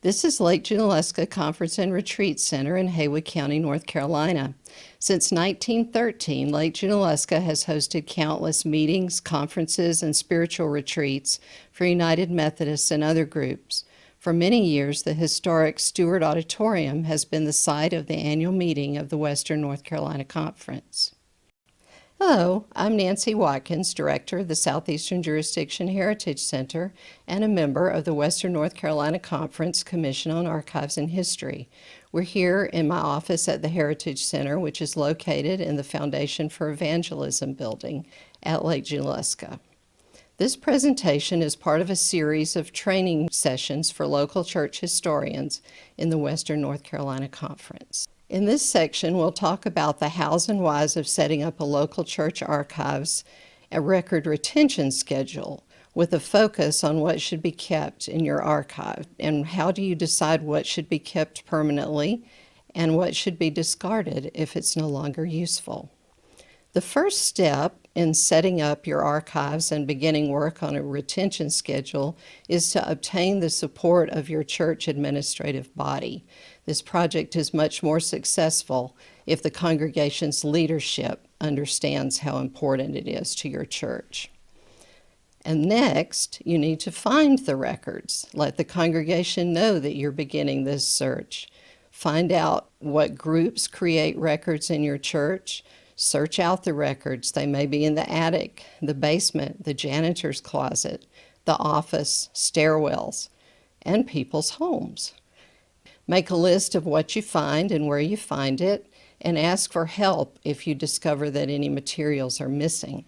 This is Lake Junaluska Conference and Retreat Center in Haywood County, North Carolina. Since 1913, Lake Junaluska has hosted countless meetings, conferences, and spiritual retreats for United Methodists and other groups. For many years, the historic Stewart Auditorium has been the site of the annual meeting of the Western North Carolina Conference. Hello, I'm Nancy Watkins, Director of the Southeastern Jurisdiction Heritage Center and a member of the Western North Carolina Conference Commission on Archives and History. We're here in my office at the Heritage Center, which is located in the Foundation for Evangelism building at Lake Junaluska. This presentation is part of a series of training sessions for local church historians in the Western North Carolina Conference. In this section, we'll talk about the hows and whys of setting up a local church archives, a record retention schedule with a focus on what should be kept in your archive, and how do you decide what should be kept permanently and what should be discarded if it's no longer useful. The first step in setting up your archives and beginning work on a retention schedule is to obtain the support of your church administrative body. This project is much more successful if the congregation's leadership understands how important it is to your church. And next, you need to find the records. Let the congregation know that you're beginning this search. Find out what groups create records in your church. Search out the records. They may be in the attic, the basement, the janitor's closet, the office, stairwells, and people's homes. Make a list of what you find and where you find it, and ask for help if you discover that any materials are missing.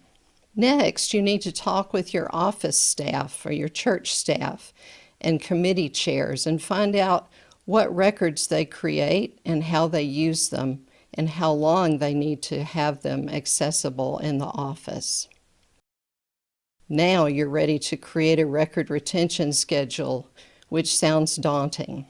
Next, you need to talk with your office staff or your church staff and committee chairs and find out what records they create and how they use them and how long they need to have them accessible in the office. Now you're ready to create a record retention schedule, which sounds daunting.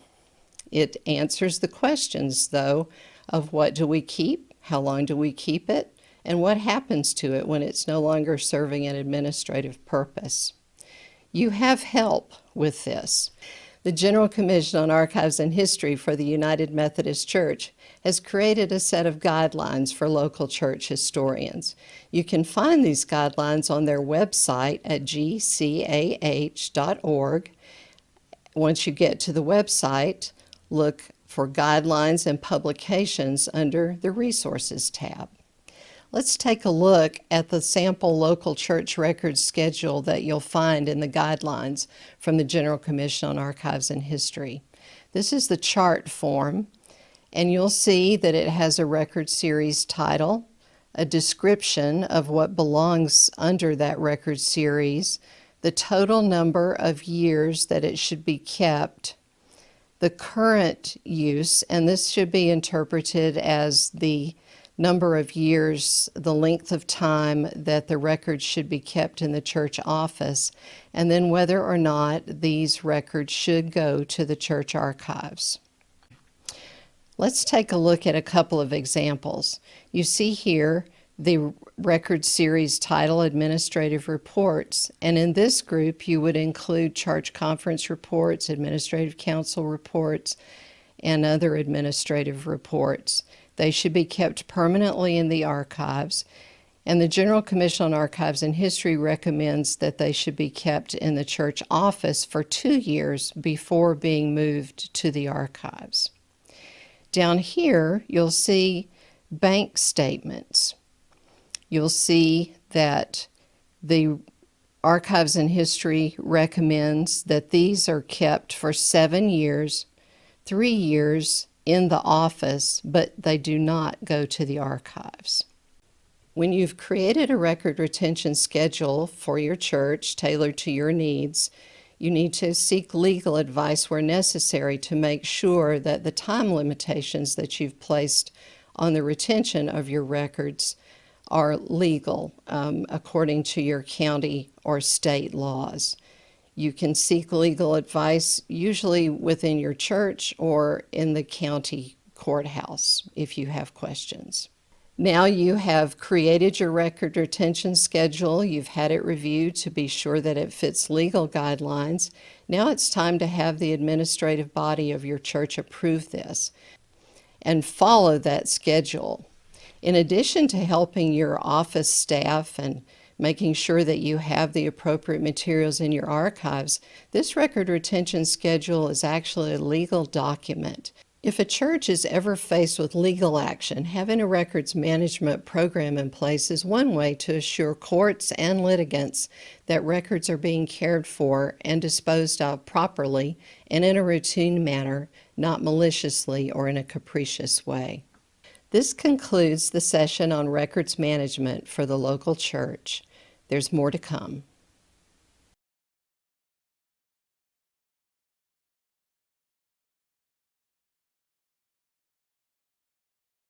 It answers the questions, though, of what do we keep, how long do we keep it, and what happens to it when it's no longer serving an administrative purpose. You have help with this. The General Commission on Archives and History for the United Methodist Church has created a set of guidelines for local church historians. You can find these guidelines on their website at gcah.org. Once you get to the website, look for guidelines and publications under the Resources tab. Let's take a look at the sample local church records schedule that you'll find in the guidelines from the General Commission on Archives and History. This is the chart form, and you'll see that it has a record series title, a description of what belongs under that record series, the total number of years that it should be kept, the current use, and this should be interpreted as the number of years, the length of time that the records should be kept in the church office, and then whether or not these records should go to the church archives. Let's take a look at a couple of examples. You see here the record series title, Administrative Reports, and in this group you would include church conference reports, administrative council reports, and other administrative reports. They should be kept permanently in the archives, and the General Commission on Archives and History recommends that they should be kept in the church office for 2 years before being moved to the archives. Down here, you'll see bank statements. You'll see that the Archives and History recommends that these are kept for 7 years, 3 years in the office, but they do not go to the archives. When you've created a record retention schedule for your church tailored to your needs, you need to seek legal advice where necessary to make sure that the time limitations that you've placed on the retention of your records are legal according to your county or state laws. You can seek legal advice usually within your church or in the county courthouse if you have questions. Now you have created your record retention schedule. You've had it reviewed to be sure that it fits legal guidelines. Now it's time to have the administrative body of your church approve this and follow that schedule. In addition to helping your office staff and making sure that you have the appropriate materials in your archives, this record retention schedule is actually a legal document. If a church is ever faced with legal action, having a records management program in place is one way to assure courts and litigants that records are being cared for and disposed of properly and in a routine manner, not maliciously or in a capricious way. This concludes the session on records management for the local church. There's more to come.